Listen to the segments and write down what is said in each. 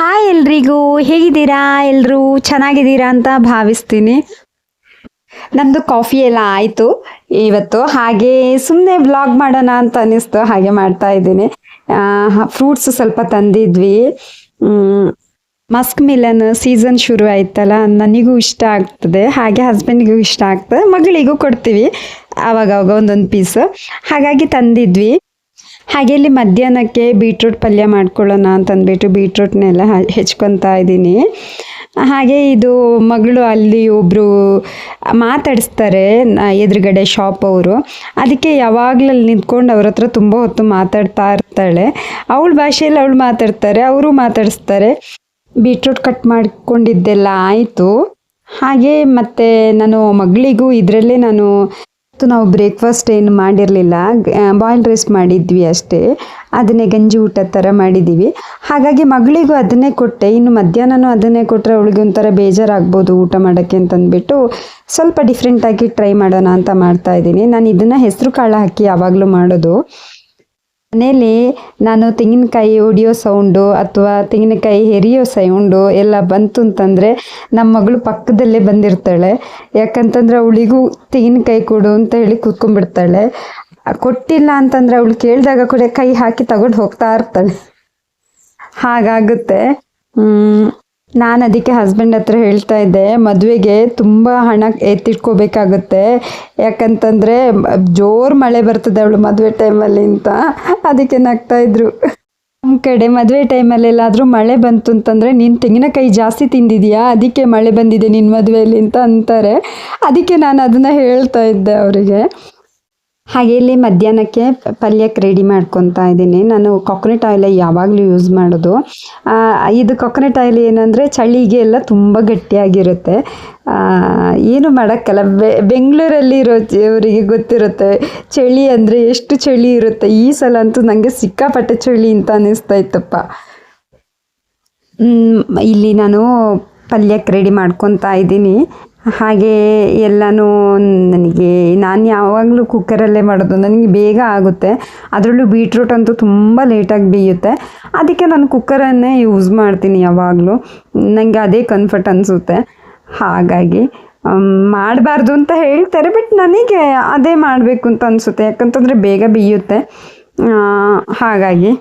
Hi ಎಲ್ರಿಗೂ, ಹೇಗಿದ್ದೀರಾ? ಎಲ್ಲರೂ ಚೆನ್ನಾಗಿದ್ದೀರಾ ಅಂತ ಭಾವಿಸ್ತೀನಿ. ನಮ್ಮದು ಕಾಫಿ ಎಲ್ಲ ಆಯಿತು ಇವತ್ತು. ಹಾಗೆ ಸುಮ್ಮನೆ ವ್ಲಾಗ್ ಮಾಡೋಣ ಅಂತ ಅನ್ನಿಸ್ತು, ಹಾಗೆ ಮಾಡ್ತಾ ಇದ್ದೀನಿ. ಫ್ರೂಟ್ಸ್ ಸ್ವಲ್ಪ ತಂದಿದ್ವಿ. ಮಸ್ಕ್ ಮಿಲನ್ ಸೀಸನ್ ಶುರು ಆಯ್ತಲ್ಲ, ನನಗೂ ಇಷ್ಟ ಆಗ್ತದೆ, ಹಾಗೆ ಹಸ್ಬೆಂಡ್ಗೂ ಇಷ್ಟ ಆಗ್ತದೆ, ಮಗಳಿಗೂ ಕೊಡ್ತೀವಿ ಆವಾಗವಾಗ ಒಂದೊಂದು ಪೀಸ್. ಹಾಗಾಗಿ ತಂದಿದ್ವಿ. ಹಾಗೆ ಇಲ್ಲಿ ಮಧ್ಯಾಹ್ನಕ್ಕೆ ಬೀಟ್ರೂಟ್ ಪಲ್ಯ ಮಾಡ್ಕೊಳ್ಳೋಣ ಅಂತಂದ್ಬಿಟ್ಟು ಬೀಟ್ರೂಟ್ನೆಲ್ಲ ಹೆಚ್ಕೊತಾ ಇದ್ದೀನಿ. ಹಾಗೆ ಇದು ಮಗಳು ಅಲ್ಲಿ ಒಬ್ಬರು ಮಾತಾಡಿಸ್ತಾರೆ ಎದುರುಗಡೆ ಶಾಪ್ ಅವರು. ಅದಕ್ಕೆ ಯಾವಾಗಲೂ ಅಲ್ಲಿ ನಿಂತ್ಕೊಂಡು ಅವ್ರ ಹತ್ರ ತುಂಬ ಹೊತ್ತು ಮಾತಾಡ್ತಾ ಇರ್ತಾಳೆ. ಅವಳ ಭಾಷೆಯಲ್ಲಿ ಅವಳು ಮಾತಾಡ್ತಾರೆ, ಅವರು ಮಾತಾಡಿಸ್ತಾರೆ. ಬೀಟ್ರೂಟ್ ಕಟ್ ಮಾಡ್ಕೊಂಡಿದ್ದೆಲ್ಲ ಆಯಿತು. ಹಾಗೆ ಮತ್ತು ನಾನು ಮಗಳಿಗೂ ಇದರಲ್ಲೇ ನಾವು ಬ್ರೇಕ್ಫಾಸ್ಟ್ ಏನು ಮಾಡಿರಲಿಲ್ಲ, ಬಾಯ್ಲ್ ರೈಸ್ ಮಾಡಿದ್ವಿ ಅಷ್ಟೇ. ಅದನ್ನೇ ಗಂಜಿ ಊಟ ಥರ ಮಾಡಿದ್ದೀವಿ. ಹಾಗಾಗಿ ಮಗಳಿಗೂ ಅದನ್ನೇ ಕೊಟ್ಟೆ. ಇನ್ನು ಮಧ್ಯಾಹ್ನನೂ ಅದನ್ನೇ ಕೊಟ್ಟರೆ ಅವಳಿಗೆ ಒಂಥರ ಬೇಜಾರಾಗ್ಬೋದು ಊಟ ಮಾಡೋಕ್ಕೆ ಅಂತಂದ್ಬಿಟ್ಟು ಸ್ವಲ್ಪ ಡಿಫ್ರೆಂಟಾಗಿ ಟ್ರೈ ಮಾಡೋಣ ಅಂತ ಮಾಡ್ತಾಯಿದ್ದೀನಿ. ನಾನು ಇದನ್ನು ಹೆಸರು ಕಾಳು ಹಾಕಿ ಯಾವಾಗಲೂ ಮಾಡೋದು. ಮನೇಲಿ ನಾನು ತೆಂಗಿನಕಾಯಿ ಒಡೆಯೋ ಸೌಂಡು ಅಥವಾ ತೆಂಗಿನಕಾಯಿ ಹೆರಿಯೋ ಸೌಂಡು ಎಲ್ಲ ಬಂತು ಅಂತಂದರೆ ನಮ್ಮ ಮಗಳು ಪಕ್ಕದಲ್ಲೇ ಬಂದಿರ್ತಾಳೆ. ಯಾಕಂತಂದರೆ ಅವಳಿಗೂ ತೆಂಗಿನಕಾಯಿ ಕೊಡು ಅಂತ ಹೇಳಿ ಕೂತ್ಕೊಂಡ್ಬಿಡ್ತಾಳೆ. ಕೊಟ್ಟಿಲ್ಲ ಅಂತಂದರೆ ಅವಳು ಕೇಳಿದಾಗ ಕೂಡ ಕೈ ಹಾಕಿ ತಗೊಂಡು ಹೋಗ್ತಾ ಇರ್ತಾಳೆ. ಹಾಗಾಗುತ್ತೆ. ನಾನು ಅದಕ್ಕೆ ಹಸ್ಬೆಂಡ್ ಹತ್ರ ಹೇಳ್ತಾ ಇದ್ದೆ, ಮದುವೆಗೆ ತುಂಬ ಹಣ ಎತ್ತಿಟ್ಕೋಬೇಕಾಗುತ್ತೆ, ಯಾಕಂತಂದರೆ ಜೋರು ಮಳೆ ಬರ್ತದೆ ಅವಳು ಮದುವೆ ಟೈಮಲ್ಲಿ ಅಂತ. ಅದಕ್ಕೆ ನಗ್ತಾಯಿದ್ರು. ನಮ್ಮ ಕಡೆ ಮದುವೆ ಟೈಮಲ್ಲೆಲ್ಲಾದರೂ ಮಳೆ ಬಂತು ಅಂತಂದರೆ ನೀನು ತೆಂಗಿನಕಾಯಿ ಜಾಸ್ತಿ ತಿಂದಿದೆಯಾ, ಅದಕ್ಕೆ ಮಳೆ ಬಂದಿದೆ ನಿನ್ನ ಮದುವೆಯಲ್ಲಿ ಅಂತ ಅಂತಾರೆ. ಅದಕ್ಕೆ ನಾನು ಅದನ್ನು ಹೇಳ್ತಾ ಇದ್ದೆ ಅವರಿಗೆ. ಹಾಗೆ ಇಲ್ಲಿ ಮಧ್ಯಾಹ್ನಕ್ಕೆ ಪಲ್ಯಕ್ಕೆ ರೆಡಿ ಮಾಡ್ಕೊತಾ ಇದ್ದೀನಿ. ನಾನು ಕೊಕೊನಟ್ ಆಯಿಲ್ ಯಾವಾಗಲೂ ಯೂಸ್ ಮಾಡೋದು. ಇದು ಕೊಕೊನಟ್ ಆಯಿಲ್ ಏನಂದರೆ ಚಳಿಗೆ ಎಲ್ಲ ತುಂಬ ಗಟ್ಟಿಯಾಗಿರುತ್ತೆ. ಏನು ಮಾಡೋಕ್ಕಲ್ಲ, ಬೆಂಗಳೂರಲ್ಲಿರೋ ಅವರಿಗೆ ಗೊತ್ತಿರುತ್ತೆ ಚಳಿ ಅಂದರೆ ಎಷ್ಟು ಚಳಿ ಇರುತ್ತೆ. ಈ ಸಲ ಅಂತೂ ನನಗೆ ಸಿಕ್ಕಾಪಟ್ಟೆ ಚಳಿ ಅಂತ ಅನ್ನಿಸ್ತಾ ಇತ್ತಪ್ಪ. ಇಲ್ಲಿ ನಾನು ಪಲ್ಯಕ್ಕೆ ರೆಡಿ ಮಾಡ್ಕೊತಾ ಇದ್ದೀನಿ. ಹಾಗೆ ಎಲ್ಲನೂ ನಾನು ಯಾವಾಗಲೂ ಕುಕ್ಕರಲ್ಲೇ ಮಾಡೋದು, ನನಗೆ ಬೇಗ ಆಗುತ್ತೆ. ಅದರಲ್ಲೂ ಬೀಟ್ರೂಟ್ ಅಂತೂ ತುಂಬ ಲೇಟಾಗಿ ಬೇಯುತ್ತೆ. ಅದಕ್ಕೆ ನಾನು ಕುಕ್ಕರನ್ನೇ ಯೂಸ್ ಮಾಡ್ತೀನಿ ಯಾವಾಗಲೂ. ನನಗೆ ಅದೇ ಕಂಫರ್ಟ್ ಅನಿಸುತ್ತೆ. ಹಾಗಾಗಿ ಮಾಡಬಾರ್ದು ಅಂತ ಹೇಳ್ತಾರೆ, ಬಟ್ ನನಗೆ ಅದೇ ಮಾಡಬೇಕು ಅಂತ ಅನಿಸುತ್ತೆ. ಯಾಕಂತಂದರೆ ಬೇಗ ಬೇಯುತ್ತೆ. ಹಾಗಾಗಿ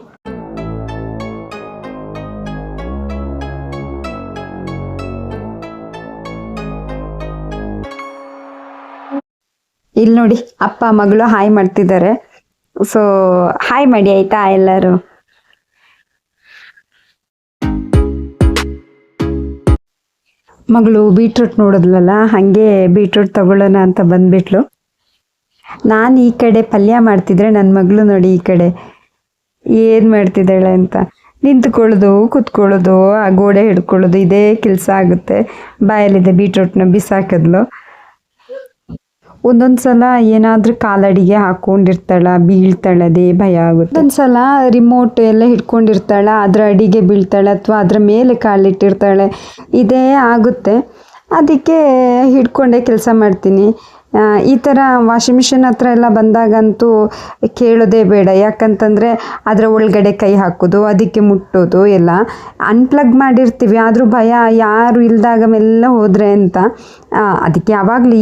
ಇಲ್ಲಿ ನೋಡಿ, ಅಪ್ಪ ಮಗಳು ಹಾಯ್ ಮಾಡ್ತಿದ್ದಾರೆ. ಸೊ ಹಾಯ್ ಮಾಡಿ ಆಯಿತಾ ಎಲ್ಲರೂ. ಮಗಳು ಬೀಟ್ರೂಟ್ ನೋಡಿದ್ಲಲ್ಲ, ಹಾಗೆ ಬೀಟ್ರೂಟ್ ತಗೊಳ್ಳೋಣ ಅಂತ ಬಂದ್ಬಿಟ್ಲು. ನಾನು ಈ ಕಡೆ ಪಲ್ಯ ಮಾಡ್ತಿದ್ರೆ ನನ್ನ ಮಗಳು ನೋಡಿ ಈ ಕಡೆ ಏನು ಮಾಡ್ತಿದ್ದಾಳೆ ಅಂತ. ನಿಂತ್ಕೊಳ್ಳೋದು, ಕೂತ್ಕೊಳ್ಳೋದು, ಆ ಗೋಡೆ ಹಿಡ್ಕೊಳ್ಳೋದು, ಇದೇ ಕೆಲಸ ಆಗುತ್ತೆ. ಬಾಯಲ್ಲಿದೆ ಬೀಟ್ರೂಟ್ನ ಬಿಸಾಕಿದ್ಲು. ಒಂದೊಂದು ಸಲ ಏನಾದರೂ ಕಾಲಡಿಗೆ ಹಾಕ್ಕೊಂಡಿರ್ತಾಳೆ, ಬೀಳ್ತಾಳೆ, ಅದೇ ಭಯ ಆಗುತ್ತೆ. ಒಂದೊಂದು ಸಲ ರಿಮೋಟ್ ಎಲ್ಲ ಹಿಡ್ಕೊಂಡಿರ್ತಾಳೆ, ಅದರ ಅಡಿಗೆ ಬೀಳ್ತಾಳೆ ಅಥವಾ ಅದರ ಮೇಲೆ ಕಾಲಿಟ್ಟಿರ್ತಾಳೆ, ಇದೇ ಆಗುತ್ತೆ. ಅದಕ್ಕೆ ಹಿಡ್ಕೊಂಡೇ ಕೆಲಸ ಮಾಡ್ತೀನಿ. ಈ ಥರ ವಾಷಿಂಗ್ ಮಿಷಿನ್ ಹತ್ರ ಎಲ್ಲ ಬಂದಾಗಂತೂ ಕೇಳೋದೇ ಬೇಡ. ಯಾಕಂತಂದರೆ ಅದರ ಒಳಗಡೆ ಕೈ ಹಾಕೋದು, ಅದಕ್ಕೆ ಮುಟ್ಟೋದು ಎಲ್ಲ ಅನ್ಪ್ಲಗ್ ಮಾಡಿರ್ತೀವಿ. ಆದರೂ ಭಯ, ಯಾರು ಇಲ್ದಾಗ ಮೆಲ್ಲ ಹೋದರೆ ಅಂತ. ಅದಕ್ಕೆ ಯಾವಾಗಲೂ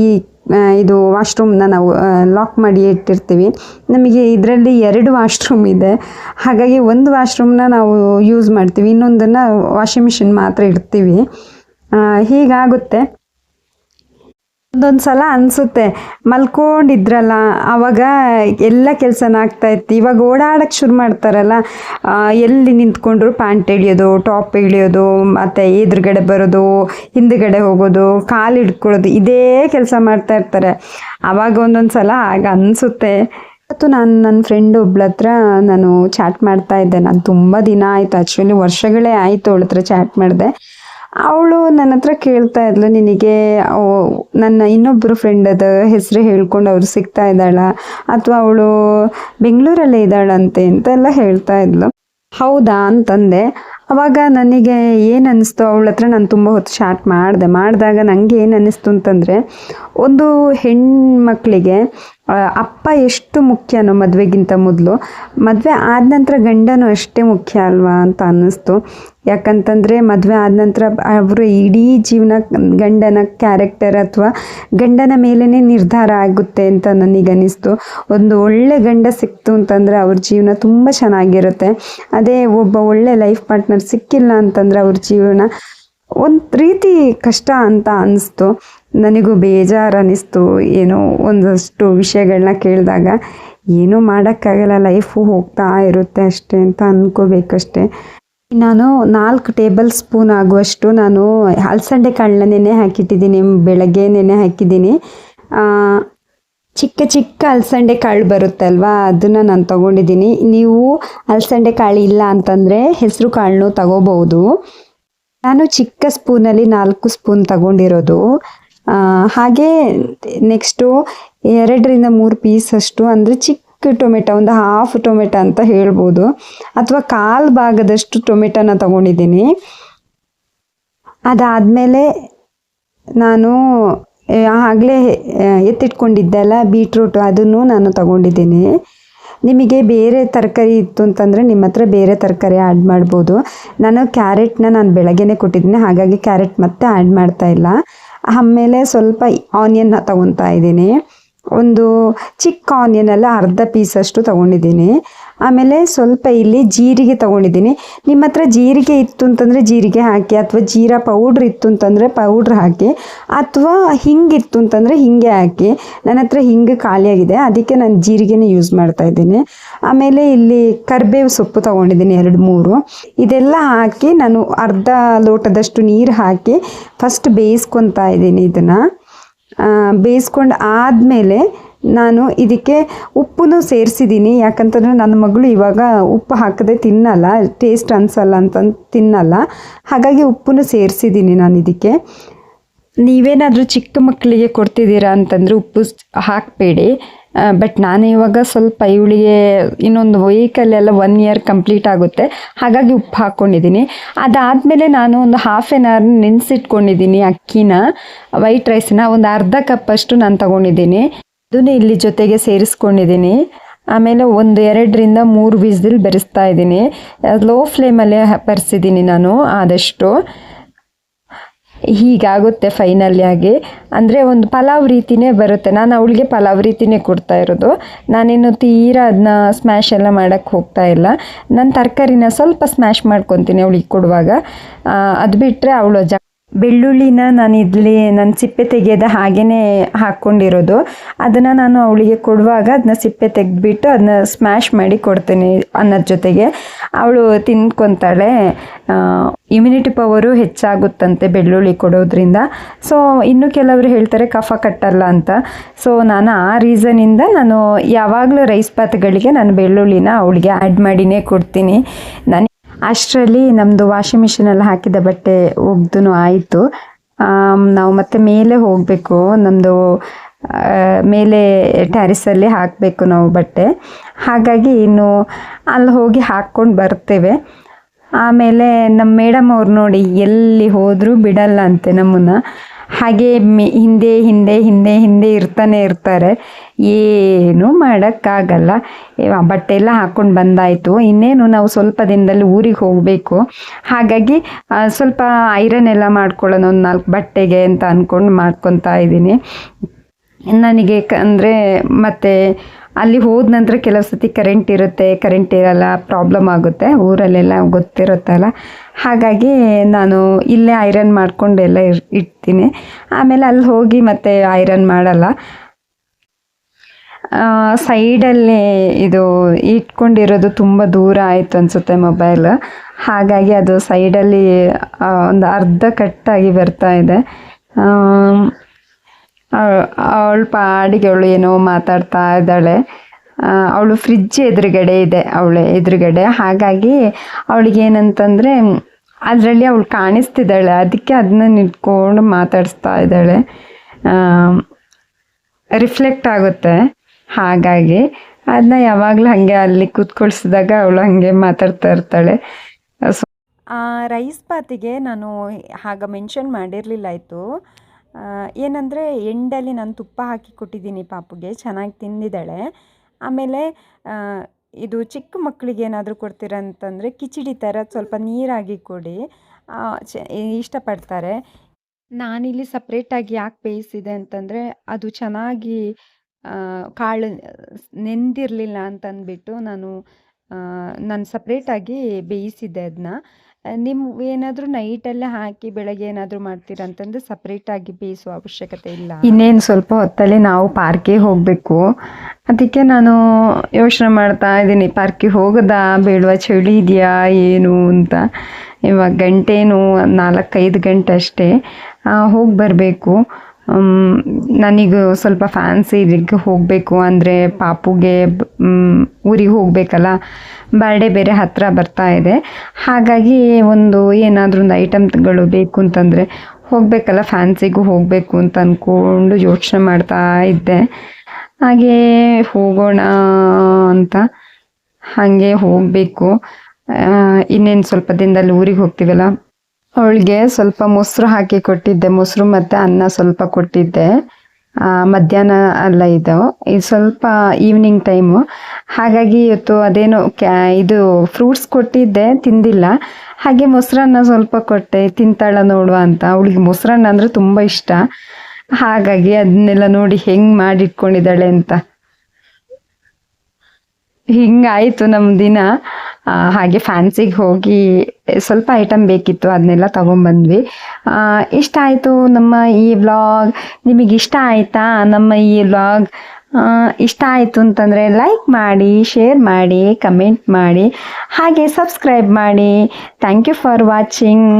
ಇದು ವಾಶ್ರೂಮ್ನ ನಾವು ಲಾಕ್ ಮಾಡಿ ಇಟ್ಟಿರ್ತೀವಿ. ನಮಗೆ ಇದರಲ್ಲಿ 2 ವಾಶ್ರೂಮ್ ಇದೆ. ಹಾಗಾಗಿ ಒಂದು ವಾಶ್ರೂಮ್ನ ನಾವು ಯೂಸ್ ಮಾಡ್ತೀವಿ, ಇನ್ನೊಂದನ್ನು ವಾಷಿಂಗ್ ಮಿಷಿನ್ ಮಾತ್ರ ಇಡ್ತೀವಿ. ಹೀಗಾಗುತ್ತೆ. ಒಂದೊಂದು ಸಲ ಅನಿಸುತ್ತೆ ಮಲ್ಕೊಂಡಿದ್ರಲ್ಲ ಆವಾಗ ಎಲ್ಲ ಕೆಲಸನ ಆಗ್ತಾಯಿತ್ತು. ಇವಾಗ ಓಡಾಡೋಕ್ಕೆ ಶುರು ಮಾಡ್ತಾರಲ್ಲ, ಎಲ್ಲಿ ನಿಂತ್ಕೊಂಡ್ರು ಪ್ಯಾಂಟ್ ಎಳಿಯೋದು, ಟಾಪ್ ಎಳಿಯೋದು, ಮತ್ತು ಎದುರುಗಡೆ ಬರೋದು, ಹಿಂದುಗಡೆ ಹೋಗೋದು, ಕಾಲು ಹಿಡ್ಕೊಳ್ಳೋದು, ಇದೇ ಕೆಲಸ ಮಾಡ್ತಾ ಇರ್ತಾರೆ. ಆವಾಗ ಒಂದೊಂದು ಸಲ ಆಗ ಅನಿಸುತ್ತೆ. ಇವತ್ತು ನಾನು ನನ್ನ ಫ್ರೆಂಡ್ ಒಬ್ಳ ಹತ್ರ ನಾನು ಚಾಟ್ ಮಾಡ್ತಾ ಇದ್ದೆ. ನಾನು ತುಂಬ ದಿನ ಆಯಿತು, ಆ್ಯಕ್ಚುಲಿ ವರ್ಷಗಳೇ ಆಯಿತು ಅವಳ ಹತ್ರ ಚಾಟ್ ಮಾಡಿದೆ. ಅವಳು ನನ್ನ ಹತ್ರ ಕೇಳ್ತಾ ಇದ್ಲು, ನಿನಗೆ ನನ್ನ ಇನ್ನೊಬ್ಬರು ಫ್ರೆಂಡದ ಹೆಸರು ಹೇಳ್ಕೊಂಡು ಅವ್ರು ಸಿಗ್ತಾ ಇದ್ದಾಳ ಅಥವಾ ಅವಳು ಬೆಂಗಳೂರಲ್ಲೇ ಇದ್ದಾಳಂತೆ ಅಂತೆಲ್ಲ ಹೇಳ್ತಾ ಇದ್ಲು. ಹೌದಾ ಅಂತಂದೆ. ಆವಾಗ ನನಗೆ ಏನು ಅನ್ನಿಸ್ತು, ಅವಳ ಹತ್ರ ನಾನು ತುಂಬ ಹೊತ್ತು ಮಾಡಿದಾಗ ನನಗೆ ಏನು ಅನ್ನಿಸ್ತು ಅಂತಂದರೆ, ಒಂದು ಹೆಣ್ಮಕ್ಳಿಗೆ ಅಪ್ಪ ಎಷ್ಟು ಮುಖ್ಯನೋ ಮದುವೆಗಿಂತ ಮೊದಲು, ಮದುವೆ ಆದ ನಂತರ ಗಂಡನೂ ಅಷ್ಟೇ ಮುಖ್ಯ ಅಲ್ವಾ ಅಂತ ಅನ್ನಿಸ್ತು. ಯಾಕಂತಂದರೆ ಮದುವೆ ಆದ ನಂತರ ಅವರ ಇಡೀ ಜೀವನ ಗಂಡನ ಕ್ಯಾರೆಕ್ಟರ್ ಅಥವಾ ಗಂಡನ ಮೇಲೇ ನಿರ್ಧಾರ ಆಗುತ್ತೆ ಅಂತ ನನಗನ್ನಿಸ್ತು. ಒಂದು ಒಳ್ಳೆ ಗಂಡ ಸಿಕ್ತು ಅಂತಂದರೆ ಅವ್ರ ಜೀವನ ತುಂಬ ಚೆನ್ನಾಗಿರುತ್ತೆ. ಅದೇ ಒಬ್ಬ ಒಳ್ಳೆ ಲೈಫ್ ಪಾರ್ಟ್ನರ್ ಸಿಕ್ಕಿಲ್ಲ ಅಂತಂದರೆ ಅವ್ರ ಜೀವನ ಒಂದು ರೀತಿ ಕಷ್ಟ ಅಂತ ಅನ್ನಿಸ್ತು. ನನಗೂ ಬೇಜಾರು ಅನ್ನಿಸ್ತು ಏನೋ ಒಂದಷ್ಟು ವಿಷಯಗಳನ್ನ ಕೇಳಿದಾಗ. ಏನೂ ಮಾಡೋಕ್ಕಾಗಲ್ಲ, ಲೈಫು ಹೋಗ್ತಾ ಇರುತ್ತೆ ಅಷ್ಟೇ ಅಂತ ಅಂದ್ಕೋಬೇಕಷ್ಟೆ. ನಾನು 4 ಟೇಬಲ್ ಸ್ಪೂನ್ ಆಗುವಷ್ಟು ನಾನು ಅಲಸಂದೆ ಕಾಳನ್ನ ನೆನೆ ಹಾಕಿಟ್ಟಿದ್ದೀನಿ, ಬೆಳಗ್ಗೆ ನೆನೆ ಹಾಕಿದ್ದೀನಿ. ಚಿಕ್ಕ ಚಿಕ್ಕ ಅಲಸಂದೆ ಕಾಳು ಬರುತ್ತಲ್ವ, ಅದನ್ನು ನಾನು ತೊಗೊಂಡಿದ್ದೀನಿ. ನೀವು ಅಲಸಂದೆ ಕಾಳು ಇಲ್ಲ ಅಂತಂದರೆ ಹೆಸರು ಕಾಳನ್ನು ತಗೋಬಹುದು. ನಾನು ಚಿಕ್ಕ ಸ್ಪೂನಲ್ಲಿ 4 ಸ್ಪೂನ್ ತಗೊಂಡಿರೋದು. ಹಾಗೆ ನೆಕ್ಸ್ಟು 2ರಿಂದ 3 ಪೀಸಷ್ಟು ಅಂದರೆ ಚಿಕ್ಕ ಟೊಮೆಟೊ, ಒಂದು ಹಾಫ್ ಟೊಮೆಟೊ ಅಂತ ಹೇಳ್ಬೋದು, ಅಥವಾ 1/4 ಭಾಗದಷ್ಟು ಟೊಮೆಟೊನ ತಗೊಂಡಿದ್ದೀನಿ. ಅದಾದಮೇಲೆ ನಾನು ಆಗಲೇ ಎತ್ತಿಟ್ಕೊಂಡಿದ್ದೆಲ್ಲ ಬೀಟ್ರೂಟು, ಅದನ್ನು ನಾನು ತಗೊಂಡಿದ್ದೀನಿ. ನಿಮಗೆ ಬೇರೆ ತರಕಾರಿ ಇತ್ತು ಅಂತಂದರೆ ನಿಮ್ಮ ಹತ್ರ ಬೇರೆ ತರಕಾರಿ ಆ್ಯಡ್ ಮಾಡ್ಬೋದು. ನಾನು ಕ್ಯಾರೆಟ್ನ ಬೆಳಗ್ಗೆನೇ ಕೊಟ್ಟಿದ್ದೀನಿ, ಹಾಗಾಗಿ ಕ್ಯಾರೆಟ್ ಮತ್ತೆ ಆ್ಯಡ್ ಮಾಡ್ತಾಯಿಲ್ಲ. ಆಮೇಲೆ ಸ್ವಲ್ಪ ಆನಿಯನ್ನ ತೊಗೊತಾ ಇದ್ದೀನಿ. ಒಂದು ಚಿಕ್ಕ ಆನಿಯನೆಲ್ಲ ಅರ್ಧ ಪೀಸಷ್ಟು ತೊಗೊಂಡಿದ್ದೀನಿ. ಆಮೇಲೆ ಸ್ವಲ್ಪ ಇಲ್ಲಿ ಜೀರಿಗೆ ತೊಗೊಂಡಿದ್ದೀನಿ. ನಿಮ್ಮ ಹತ್ರ ಜೀರಿಗೆ ಇತ್ತು ಅಂತಂದರೆ ಜೀರಿಗೆ ಹಾಕಿ, ಅಥವಾ ಜೀರಾ ಪೌಡ್ರ್ ಇತ್ತು ಅಂತಂದರೆ ಪೌಡ್ರ್ ಹಾಕಿ, ಅಥವಾ ಹಿಂಗಿತ್ತು ಅಂತಂದರೆ ಹಿಂಗೆ ಹಾಕಿ. ನನ್ನ ಹತ್ರ ಹಿಂಗೆ ಖಾಲಿಯಾಗಿದೆ, ಅದಕ್ಕೆ ನಾನು ಜೀರಿಗೆನೇ ಯೂಸ್ ಮಾಡ್ತಾಯಿದ್ದೀನಿ. ಆಮೇಲೆ ಇಲ್ಲಿ ಕರಿಬೇವು ಸೊಪ್ಪು ತೊಗೊಂಡಿದ್ದೀನಿ 2-3. ಇದೆಲ್ಲ ಹಾಕಿ ನಾನು ಅರ್ಧ ಲೋಟದಷ್ಟು ನೀರು ಹಾಕಿ ಫಸ್ಟ್ ಬೇಯಿಸ್ಕೊತಾ ಇದ್ದೀನಿ. ಇದನ್ನು ಬೇಯಿಸ್ಕೊಂಡು ಆದಮೇಲೆ ನಾನು ಇದಕ್ಕೆ ಉಪ್ಪನ್ನು ಸೇರಿಸಿದ್ದೀನಿ. ಯಾಕಂತಂದರೆ ನನ್ನ ಮಗಳು ಇವಾಗ ಉಪ್ಪು ಹಾಕದೆ ತಿನ್ನಲ್ಲ, ಟೇಸ್ಟ್ ಅನಿಸಲ್ಲ ಅಂತಂದು ತಿನ್ನಲ್ಲ, ಹಾಗಾಗಿ ಉಪ್ಪನ್ನು ಸೇರಿಸಿದ್ದೀನಿ ನಾನು ಇದಕ್ಕೆ. ನೀವೇನಾದರೂ ಚಿಕ್ಕ ಮಕ್ಕಳಿಗೆ ಕೊಡ್ತಿದ್ದೀರಾ ಅಂತಂದರೆ ಉಪ್ಪು ಹಾಕಬೇಡಿ. ಬಟ್ ನಾನು ಇವಾಗ ಸ್ವಲ್ಪ ಇವಳಿಗೆ ಇನ್ನೊಂದು ವೀಕಲ್ಲೆಲ್ಲ 1 ಇಯರ್ ಕಂಪ್ಲೀಟ್ ಆಗುತ್ತೆ, ಹಾಗಾಗಿ ಉಪ್ಪು ಹಾಕ್ಕೊಂಡಿದ್ದೀನಿ. ಅದಾದಮೇಲೆ ನಾನು ಒಂದು ಹಾಫ್ ಆನ್ ಅವರ್ ನೆನೆಸಿಟ್ಕೊಂಡಿದ್ದೀನಿ ಅಕ್ಕಿನ, ವೈಟ್ ರೈಸನ್ನ ಒಂದು ಅರ್ಧ ಕಪ್ಪಷ್ಟು ನಾನು ತೊಗೊಂಡಿದ್ದೀನಿ. ಅದನ್ನು ಇಲ್ಲಿ ಜೊತೆಗೆ ಸೇರಿಸ್ಕೊಂಡಿದ್ದೀನಿ. ಆಮೇಲೆ ಒಂದು 2ರಿಂದ 3 ವಿಸಿಲ್ ಬೆರೆಸ್ತಾ ಇದ್ದೀನಿ. ಲೋ ಫ್ಲೇಮಲ್ಲೇ ಬೆರೆಸಿದ್ದೀನಿ ನಾನು ಆದಷ್ಟು. ಹೀಗಾಗುತ್ತೆ ಫೈನಲಿ ಆಗಿ, ಅಂದರೆ ಒಂದು ಪಲಾವ್ ರೀತಿಯೇ ಬರುತ್ತೆ. ನಾನು ಅವಳಿಗೆ ಪಲಾವ್ ರೀತಿಯೇ ಕೊಡ್ತಾ ಇರೋದು. ನಾನೇನು ತೀರಾ ಅದನ್ನ ಸ್ಮ್ಯಾಶ್ ಎಲ್ಲ ಮಾಡೋಕ್ಕೆ ಹೋಗ್ತಾ ಇಲ್ಲ. ನಾನು ತರಕಾರಿನ ಸ್ವಲ್ಪ ಸ್ಮ್ಯಾಶ್ ಮಾಡ್ಕೊತೀನಿ ಅವಳಿಗೆ ಕೊಡುವಾಗ. ಅದು ಬಿಟ್ಟರೆ ಅವಳು ಬೆಳ್ಳುಳ್ಳಿನ ನಾನು ನನ್ನ ಸಿಪ್ಪೆ ತೆಗೆಯೋದು ಹಾಗೇ ಹಾಕ್ಕೊಂಡಿರೋದು. ಅದನ್ನು ನಾನು ಅವಳಿಗೆ ಕೊಡುವಾಗ ಅದನ್ನ ಸಿಪ್ಪೆ ತೆಗೆದ್ಬಿಟ್ಟು ಅದನ್ನ ಸ್ಮ್ಯಾಶ್ ಮಾಡಿ ಕೊಡ್ತೀನಿ ಅನ್ನೋದ್ರ ಜೊತೆಗೆ. ಅವಳು ತಿನ್ಕೊತಾಳೆ. ಇಮ್ಯುನಿಟಿ ಪವರು ಹೆಚ್ಚಾಗುತ್ತಂತೆ ಬೆಳ್ಳುಳ್ಳಿ ಕೊಡೋದ್ರಿಂದ. ಸೊ ಇನ್ನು ಕೆಲವರು ಹೇಳ್ತಾರೆ ಕಫ ಕಟ್ಟಲ್ಲ ಅಂತ. ಸೊ ನಾನು ಆ ರೀಸನಿಂದ ನಾನು ಯಾವಾಗಲೂ ರೈಸ್ ಬಾತ್ಗಳಿಗೆ ನಾನು ಬೆಳ್ಳುಳ್ಳಿನ ಅವಳಿಗೆ ಆ್ಯಡ್ ಮಾಡಿನೇ ಕೊಡ್ತೀನಿ. ನಾನು ಅಷ್ಟರಲ್ಲಿ ನಮ್ಮದು ವಾಷಿಂಗ್ ಮಿಷಿನಲ್ಲಿ ಹಾಕಿದ ಬಟ್ಟೆ ಒಗ್ದು ಆಯಿತು. ನಾವು ಮತ್ತೆ ಮೇಲೆ ಹೋಗಬೇಕು, ನಮ್ಮದು ಮೇಲೆ ಟ್ಯಾರಿಸಲ್ಲಿ ಹಾಕಬೇಕು ನಾವು ಬಟ್ಟೆ. ಹಾಗಾಗಿ ಇನ್ನು ಅಲ್ಲಿ ಹೋಗಿ ಹಾಕ್ಕೊಂಡು ಬರ್ತೇವೆ. ಆಮೇಲೆ ನಮ್ಮ ಮೇಡಮ್ ಅವ್ರು ನೋಡಿ ಎಲ್ಲಿ ಹೋದರೂ ಬಿಡಲ್ಲ ಅಂತೆ ನಮ್ಮನ್ನು. ಹಾಗೆ ಹಿಂದೆ ಹಿಂದೆ ಹಿಂದೆ ಹಿಂದೆ ಇರ್ತಾನೆ ಇರ್ತಾರೆ. ಏನೂ ಮಾಡೋಕ್ಕಾಗಲ್ಲ. ಬಟ್ಟೆ ಎಲ್ಲ ಹಾಕ್ಕೊಂಡು ಬಂದಾಯಿತು. ಇನ್ನೇನು ನಾವು ಸ್ವಲ್ಪ ದಿನದಲ್ಲಿ ಊರಿಗೆ ಹೋಗಬೇಕು. ಹಾಗಾಗಿ ಸ್ವಲ್ಪ ಐರನ್ ಎಲ್ಲ ಮಾಡ್ಕೊಳ್ಳೋಣ ಒಂದು 4 ಬಟ್ಟೆಗೆ ಅಂತ ಅಂದ್ಕೊಂಡು ಮಾಡ್ಕೊತಾ ಇದ್ದೀನಿ. ನನಗೆ ಅಂದರೆ ಮತ್ತು ಅಲ್ಲಿ ಹೋದ ನಂತರ ಕೆಲವು ಸತಿ ಕರೆಂಟ್ ಇರುತ್ತೆ, ಕರೆಂಟ್ ಇರಲ್ಲ, ಪ್ರಾಬ್ಲಮ್ ಆಗುತ್ತೆ. ಊರಲ್ಲೆಲ್ಲ ಗೊತ್ತಿರುತ್ತಲ್ಲ, ಹಾಗಾಗಿ ನಾನು ಇಲ್ಲೇ ಐರನ್ ಮಾಡ್ಕೊಂಡು ಎಲ್ಲ ಇಡ್ತೀನಿ. ಆಮೇಲೆ ಅಲ್ಲಿ ಹೋಗಿ ಮತ್ತೆ ಐರನ್ ಮಾಡಲ್ಲ. ಸೈಡಲ್ಲಿ ಇದು ಇಟ್ಕೊಂಡಿರೋದು ತುಂಬ ದೂರ ಆಯಿತು ಅನಿಸುತ್ತೆ ಮೊಬೈಲ್. ಹಾಗಾಗಿ ಅದು ಸೈಡಲ್ಲಿ ಒಂದು ಅರ್ಧ ಕಟ್ಟಾಗಿ ಬರ್ತಾ ಇದೆ. ಅವಳು ಪಾಡಿಗೆ ಅವಳು ಏನೋ ಮಾತಾಡ್ತಾ ಇದ್ದಾಳೆ. ಅವಳು ಫ್ರಿಜ್ ಎದುರುಗಡೆ ಇದೆ, ಅವಳ ಎದುರುಗಡೆ. ಹಾಗಾಗಿ ಅವಳಿಗೆ ಏನಂತಂದರೆ ಅದರಲ್ಲಿ ಅವಳು ಕಾಣಿಸ್ತಿದ್ದಾಳೆ, ಅದಕ್ಕೆ ಅದನ್ನ ನಿಂತ್ಕೊಂಡು ಮಾತಾಡಿಸ್ತಾ ಇದ್ದಾಳೆ. ರಿಫ್ಲೆಕ್ಟ್ ಆಗುತ್ತೆ. ಹಾಗಾಗಿ ಅದನ್ನ ಯಾವಾಗಲೂ ಹಾಗೆ ಅಲ್ಲಿ ಕೂತ್ಕೊಳ್ಸಿದಾಗ ಅವಳು ಹಾಗೆ ಮಾತಾಡ್ತಾ ಇರ್ತಾಳೆ. ಸೊ ರೈಸ್ ಬಾತಿಗೆ ನಾನು ಆಗ ಮೆನ್ಷನ್ ಮಾಡಿರಲಿಲ್ಲ. ಆಯಿತು, ಏನಂದರೆ ಎಂಡಲ್ಲಿ ನಾನು ತುಪ್ಪ ಹಾಕಿ ಕೊಟ್ಟಿದ್ದೀನಿ ಪಾಪುಗೆ, ಚೆನ್ನಾಗಿ ತಿಂದಿದ್ದಾಳೆ. ಆಮೇಲೆ ಇದು ಚಿಕ್ಕ ಮಕ್ಕಳಿಗೆ ಏನಾದರೂ ಕೊಡ್ತೀರಂತಂದರೆ ಕಿಚಡಿ ಥರ ಸ್ವಲ್ಪ ನೀರಾಗಿ ಕೊಡಿ, ಇಷ್ಟಪಡ್ತಾರೆ. ನಾನಿಲ್ಲಿ ಸಪ್ರೇಟಾಗಿ ಯಾಕೆ ಬೇಯಿಸಿದೆ ಅಂತಂದರೆ ಅದು ಚೆನ್ನಾಗಿ ಕಾಳು ನೆಂದಿರಲಿಲ್ಲ ಅಂತಂದ್ಬಿಟ್ಟು ನಾನು ಸಪ್ರೇಟಾಗಿ ಬೇಯಿಸಿದ್ದೆ ಅದನ್ನ. ನೀವು ಏನಾದರೂ ನೈಟಲ್ಲೇ ಹಾಕಿ ಬೆಳಗ್ಗೆ ಏನಾದರೂ ಮಾಡ್ತೀರಂತಂದರೆ ಸಪ್ರೇಟಾಗಿ ಬೇಯಿಸುವ ಅವಶ್ಯಕತೆ ಇಲ್ಲ. ಇನ್ನೇನು ಸ್ವಲ್ಪ ಹೊತ್ತಲ್ಲಿ ನಾವು ಪಾರ್ಕಿಗೆ ಹೋಗಬೇಕು. ಅದಕ್ಕೆ ನಾನು ಯೋಚನೆ ಮಾಡ್ತಾ ಇದ್ದೀನಿ, ಪಾರ್ಕಿಗೆ ಹೋಗೋದಾ ಬೇಡವಾ, ಚಳಿ ಇದೆಯಾ ಏನು ಅಂತ. ಇವಾಗ ಗಂಟೇನು 4-5 ಗಂಟೆ ಅಷ್ಟೇ, ಹೋಗಿ ಬರಬೇಕು. ನನಗೆ ಸ್ವಲ್ಪ ಫ್ಯಾನ್ಸಿ ಇದಕ್ಕೆ ಹೋಗಬೇಕು, ಅಂದರೆ ಪಾಪುಗೆ ಊರಿಗೆ ಹೋಗಬೇಕಲ್ಲ, ಬರ್ಡೇ ಬೇರೆ ಹತ್ತಿರ ಬರ್ತಾ ಇದೆ. ಹಾಗಾಗಿ ಏನಾದರೂ ಒಂದು ಐಟಮ್ಗಳು ಬೇಕು ಅಂತಂದರೆ ಹೋಗಬೇಕಲ್ಲ, ಫ್ಯಾನ್ಸಿಗೂ ಹೋಗಬೇಕು ಅಂತ ಅಂದ್ಕೊಂಡು ಯೋಚನೆ ಮಾಡ್ತಾ ಇದ್ದೆ. ಹಾಗೇ ಹೋಗೋಣ ಅಂತ ಹಾಗೆ ಹೋಗಬೇಕು. ಇನ್ನೇನು ಸ್ವಲ್ಪ ದಿನದಲ್ಲಿ ಊರಿಗೆ ಹೋಗ್ತೀವಲ್ಲ. ಅವಳಿಗೆ ಸ್ವಲ್ಪ ಮೊಸರು ಹಾಕಿ ಕೊಟ್ಟಿದ್ದೆ, ಮೊಸರು ಮತ್ತು ಅನ್ನ ಸ್ವಲ್ಪ ಕೊಟ್ಟಿದ್ದೆ. ಮಧ್ಯಾಹ್ನ ಅಲ್ಲ, ಇದು ಸ್ವಲ್ಪ ಈವ್ನಿಂಗ್ ಟೈಮು. ಹಾಗಾಗಿ ಇವತ್ತು ಅದೇನೋ ಇದು ಫ್ರೂಟ್ಸ್ ಕೊಟ್ಟಿದ್ದೆ, ತಿಂದಿಲ್ಲ. ಹಾಗೆ ಮೊಸರನ್ನ ಸ್ವಲ್ಪ ಕೊಟ್ಟೆ, ತಿಂತಾಳ ನೋಡುವ ಅಂತ. ಅವಳಿಗೆ ಮೊಸರನ್ನ ಅಂದರೆ ತುಂಬ ಇಷ್ಟ. ಹಾಗಾಗಿ ಅದನ್ನೆಲ್ಲ ನೋಡಿ ಹೆಂಗೆ ಮಾಡಿಟ್ಕೊಂಡಿದ್ದಾಳೆ ಅಂತ. ಹಿಂಗಾಯಿತು ನಮ್ಮ ದಿನ. ಹಾಗೆ ಫ್ಯಾನ್ಸಿಗೆ ಹೋಗಿ ಸ್ವಲ್ಪ ಐಟಮ್ ಬೇಕಿತ್ತು, ಅದನ್ನೆಲ್ಲ ತೊಗೊಂಬಂದ್ವಿ. ಇಷ್ಟ ಆಯಿತು ನಮ್ಮ ಈ ವ್ಲಾಗ್. ನಿಮಗೆ ಇಷ್ಟ ಆಯಿತಾ ನಮ್ಮ ಈ ವ್ಲಾಗ್? ಇಷ್ಟ ಆಯಿತು ಅಂತಂದರೆ ಲೈಕ್ ಮಾಡಿ, ಶೇರ್ ಮಾಡಿ, ಕಮೆಂಟ್ ಮಾಡಿ, ಹಾಗೆ ಸಬ್ಸ್ಕ್ರೈಬ್ ಮಾಡಿ. Thank you for watching.